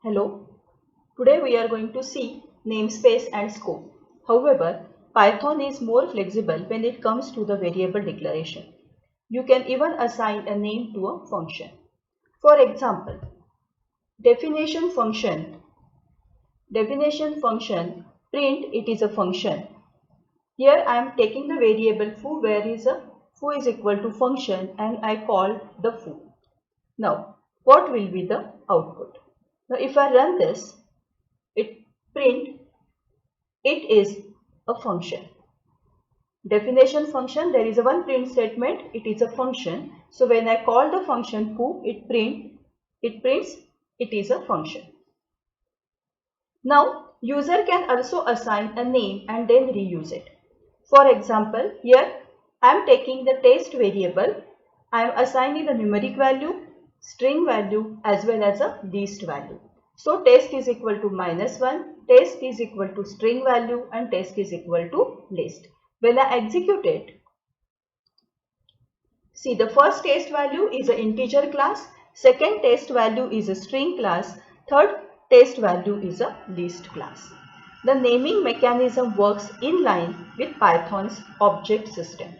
Hello, today we are going to see namespace and scope. However, Python is more flexible when it comes to the variable declaration. You can even assign a name to a function. For example, definition function print it is a function. Here I am taking the variable foo where foo is equal to function and I call the foo. Now, what will be the output? Now, if I run this, it print it is a function. Definition function, there is a one print statement, it is a function. So when I call the function foo, it prints it is a function. Now user can also assign a name and then reuse it. For example, here I am taking the test variable, I am assigning the numeric value, string value as well as a list value. So test is equal to -1, test is equal to string value and test is equal to list. When I execute it, see the first test value is an integer class, second test value is a string class, third test value is a list class. The naming mechanism works in line with Python's object system.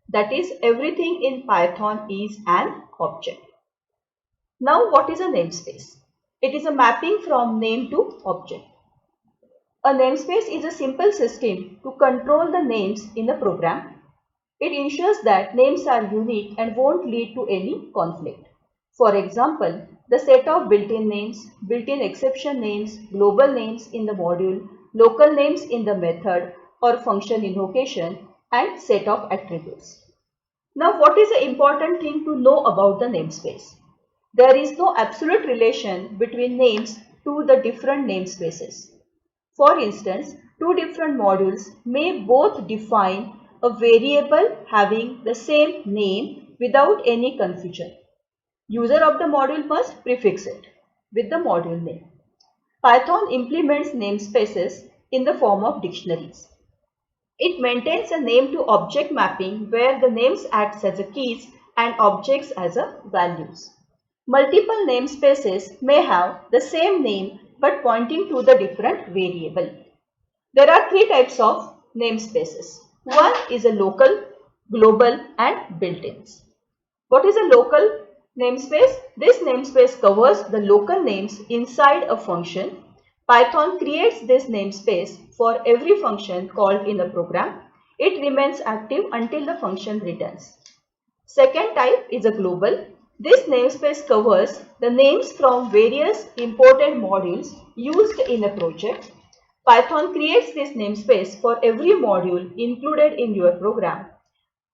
That is, everything in Python is an object. Now what is a namespace? It is a mapping from name to object. A namespace is a simple system to control the names in a program. It ensures that names are unique and won't lead to any conflict. For example, the set of built-in names, built-in exception names, global names in the module, local names in the method or function invocation, and set of attributes. Now, what is the important thing to know about the namespace? There is no absolute relation between names to the different namespaces. For instance, two different modules may both define a variable having the same name without any confusion. User of the module must prefix it with the module name. Python implements namespaces in the form of dictionaries. It maintains a name to object mapping where the names acts as a keys and objects as a values. Multiple namespaces may have the same name but pointing to the different variable. There are three types of namespaces. One is a local, global and built-ins. What is a local namespace? This namespace covers the local names inside a function. Python creates this namespace for every function called in a program. It remains active until the function returns. Second type is a global. This namespace covers the names from various important modules used in a project. Python creates this namespace for every module included in your program.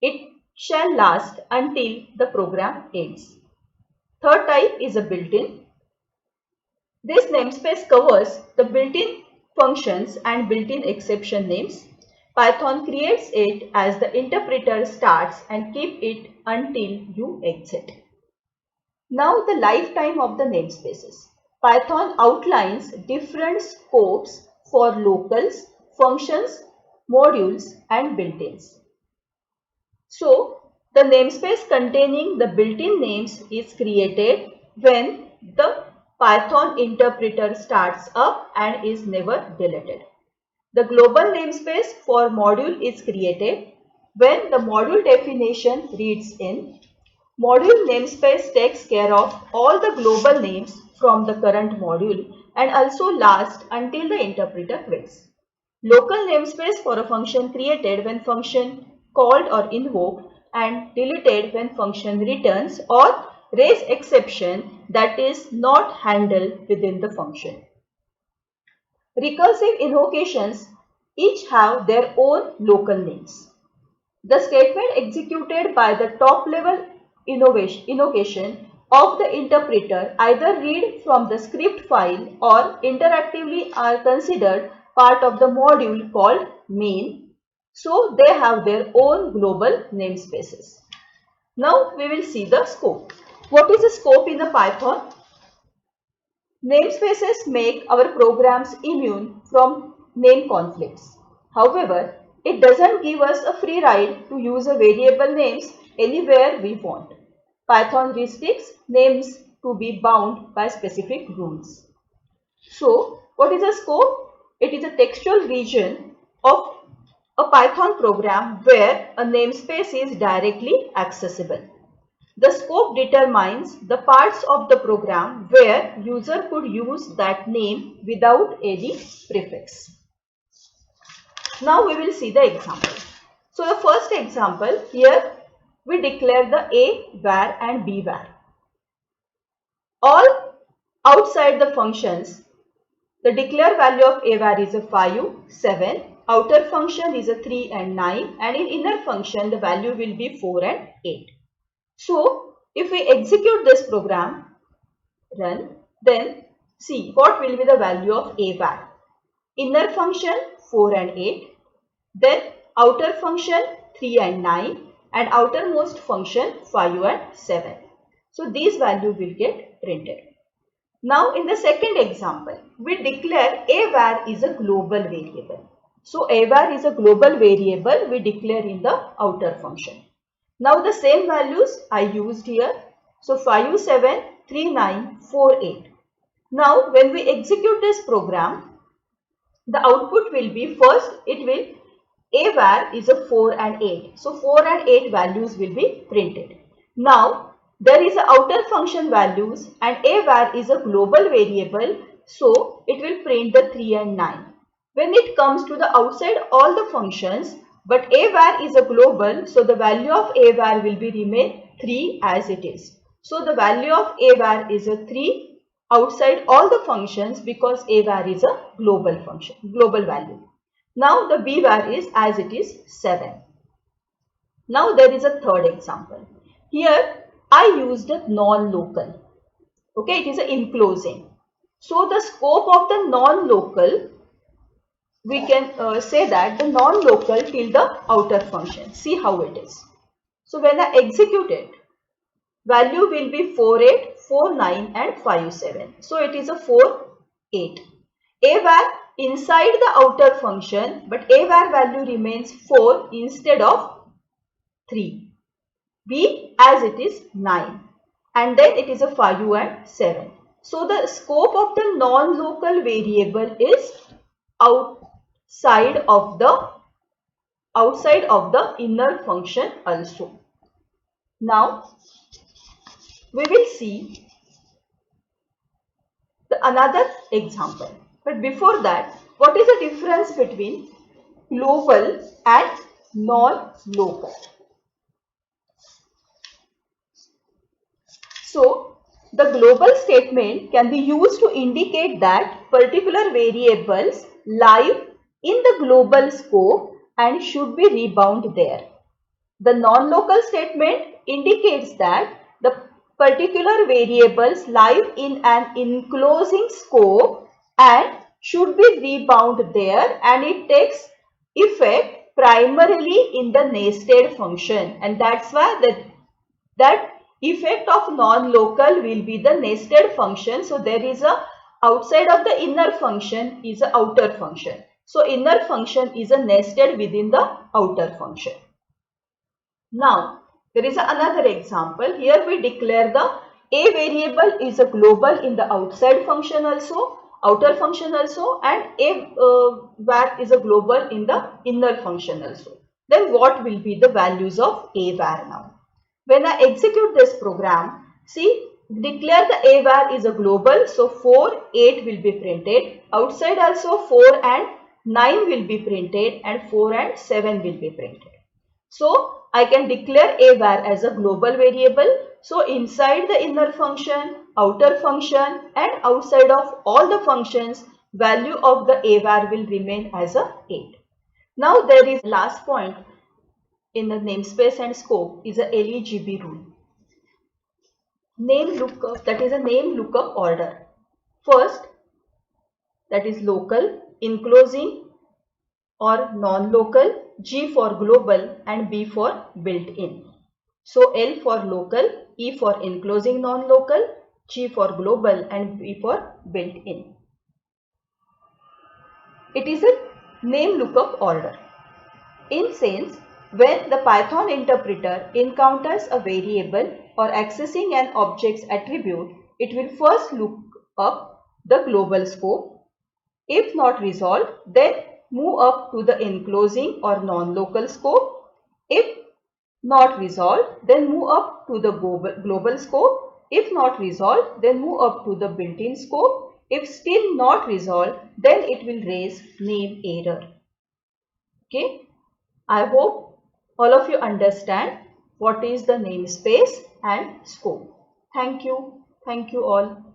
It shall last until the program ends. Third type is a built-in. This namespace covers the built-in functions and built-in exception names. Python creates it as the interpreter starts and keep it until you exit. Now the lifetime of the namespaces. Python outlines different scopes for locals, functions, modules and built-ins. So the namespace containing the built-in names is created when the Python interpreter starts up and is never deleted. The global namespace for module is created when the module definition reads in. Module namespace takes care of all the global names from the current module and also lasts until the interpreter quits. Local namespace for a function created when function called or invoked and deleted when function returns or raise exception that is not handled within the function. Recursive invocations each have their own local names. The statement executed by the top level invocation of the interpreter either read from the script file or interactively are considered part of the module called main. So they have their own global namespaces. Now we will see the scope. What is the scope in the Python? Namespaces make our programs immune from name conflicts. However, it doesn't give us a free ride to use a variable names anywhere we want. Python restricts names to be bound by specific rules. So what is a scope? It is a textual region of a Python program where a namespace is directly accessible. The scope determines the parts of the program where user could use that name without any prefix. Now we will see the example. So the first example, here we declare the a var and b var. All outside the functions, the declared value of a var is a 5, 7, outer function is a 3 and 9, and in inner function the value will be 4 and 8. So if we execute this program, run, then see what will be the value of a var. Inner function 4 and 8, then outer function 3 and 9, and outermost function 5 and 7. So these values will get printed. Now in the second example, we declare a var is a global variable. So a var is a global variable we declare in the outer function. Now the same values I used here. So 5, 7, 3, 9, 4, 8. Now when we execute this program, the output will be first it will a var is a 4 and 8. So 4 and 8 values will be printed. Now there is a outer function values and a var is a global variable, so it will print the 3 and 9. When it comes to the outside all the functions, but a var is a global, so the value of a var will be remain 3 as it is. So the value of a var is a 3 outside all the functions because a var is a global function, global value. Now the b var is as it is 7. Now there is a third example. Here I used a non-local. Okay, it is an enclosing. So the scope of the non-local, we can say that the non-local till the outer function. See how it is. So when I execute it, value will be 4, 8, 4, 9 and 5, 7. So it is a 4, 8. A var inside the outer function, but a var value remains 4 instead of 3. B as it is 9, and then it is a 5 and 7. So the scope of the non-local variable is outside of the inner function also. Now we will see another example. But before that, what is the difference between global and non-local? So the global statement can be used to indicate that particular variables live in the global scope and should be rebound there. The non-local statement indicates that the particular variables live in an enclosing scope and should be rebound there, and it takes effect primarily in the nested function, and that's why that effect of non-local will be the nested function. So there is a outside of the inner function is a outer function. So inner function is a nested within the outer function. Now there is another example. Here we declare the a variable is a global in the outside function also, outer function also, and a var is a global in the inner function also. Then what will be the values of a var now? When I execute this program, see, declare the a var is a global, so 4, 8 will be printed. Outside also 4 and 9 will be printed, and 4 and 7 will be printed. So I can declare a var as a global variable. So inside the inner function, outer function, and outside of all the functions, value of the a var will remain as a 8. Now there is last point in the namespace and scope is a LEGB rule. Name lookup, that is a name lookup order. First, that is local, enclosing or non-local, G for global and B for built-in. So L for local, E for enclosing non-local, G for global and B for built-in. It is a name lookup order. In sense, when the Python interpreter encounters a variable or accessing an object's attribute, it will first look up the global scope. If not resolved, then move up to the enclosing or non-local scope. If not resolved, then move up to the global scope. If not resolved, then move up to the built-in scope. If still not resolved, then it will raise name error. Okay. I hope all of you understand what is the namespace and scope. Thank you. Thank you all.